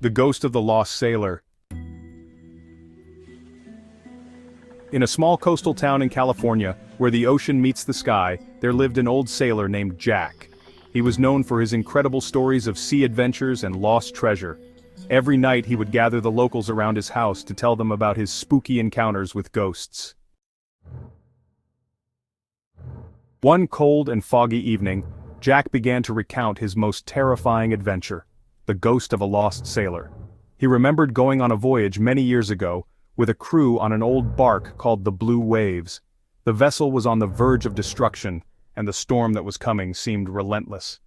The Ghost of the Lost Sailor. In a small coastal town in California, where the ocean meets the sky, there lived an old sailor named Jack. He was known for his incredible stories of sea adventures and lost treasure. Every night he would gather the locals around his house to tell them about his spooky encounters with ghosts. One cold and foggy evening, Jack began to recount his most terrifying adventure, the ghost of a lost sailor. He remembered going on a voyage many years ago, with a crew on an old bark called the Blue Waves. The vessel was on the verge of destruction, and the storm that was coming seemed relentless.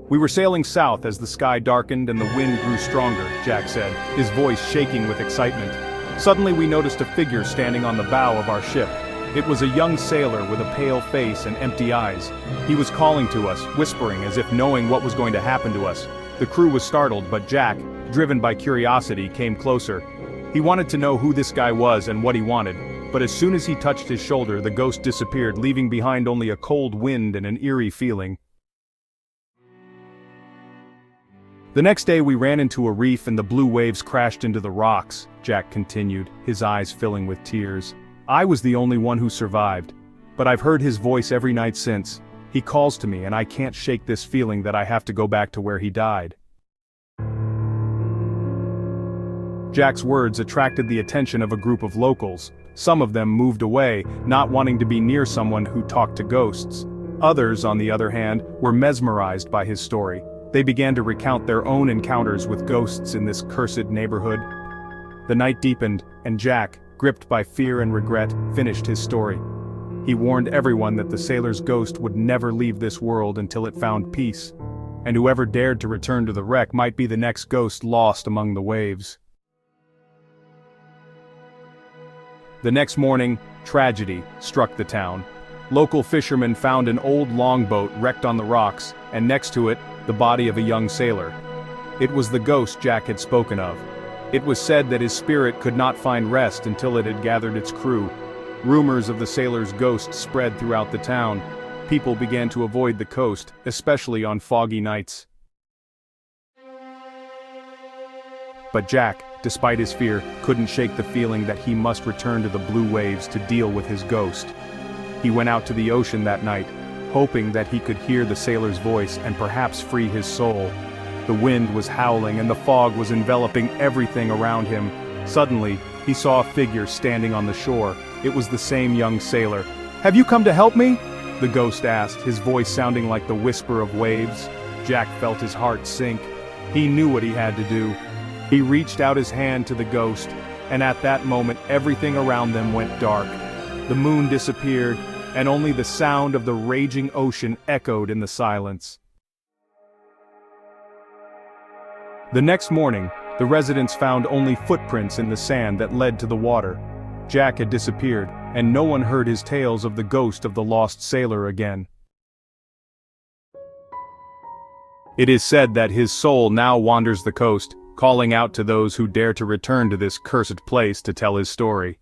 "We were sailing south as the sky darkened and the wind grew stronger," Jack said, his voice shaking with excitement. "Suddenly we noticed a figure standing on the bow of our ship. It was a young sailor with a pale face and empty eyes. He was calling to us, whispering as if knowing what was going to happen to us. The crew was startled, but Jack, driven by curiosity, came closer. He wanted to know who this guy was and what he wanted, but as soon as he touched his shoulder, the ghost disappeared, leaving behind only a cold wind and an eerie feeling. The next day we ran into a reef and the blue waves crashed into the rocks," Jack continued, his eyes filling with tears. "I was the only one who survived, but I've heard his voice every night since. He calls to me and I can't shake this feeling that I have to go back to where he died." Jack's words attracted the attention of a group of locals. Some of them moved away, not wanting to be near someone who talked to ghosts. Others, on the other hand, were mesmerized by his story. They began to recount their own encounters with ghosts in this cursed neighborhood. The night deepened, and Jack, gripped by fear and regret, finished his story. He warned everyone that the sailor's ghost would never leave this world until it found peace, and whoever dared to return to the wreck might be the next ghost lost among the waves. The next morning, tragedy struck the town. Local fishermen found an old longboat wrecked on the rocks, and next to it, the body of a young sailor. It was the ghost Jack had spoken of. It was said that his spirit could not find rest until it had gathered its crew. Rumors of the sailor's ghost spread throughout the town. People began to avoid the coast, especially on foggy nights. But Jack, despite his fear, couldn't shake the feeling that he must return to the blue waves to deal with his ghost. He went out to the ocean that night, hoping that he could hear the sailor's voice and perhaps free his soul. The wind was howling and the fog was enveloping everything around him. Suddenly, he saw a figure standing on the shore. It was the same young sailor. "Have you come to help me?" the ghost asked, his voice sounding like the whisper of waves. Jack felt his heart sink. He knew what he had to do. He reached out his hand to the ghost, and at that moment everything around them went dark. The moon disappeared, and only the sound of the raging ocean echoed in the silence. The next morning, the residents found only footprints in the sand that led to the water. Jack had disappeared, and no one heard his tales of the ghost of the lost sailor again. It is said that his soul now wanders the coast, calling out to those who dare to return to this cursed place to tell his story.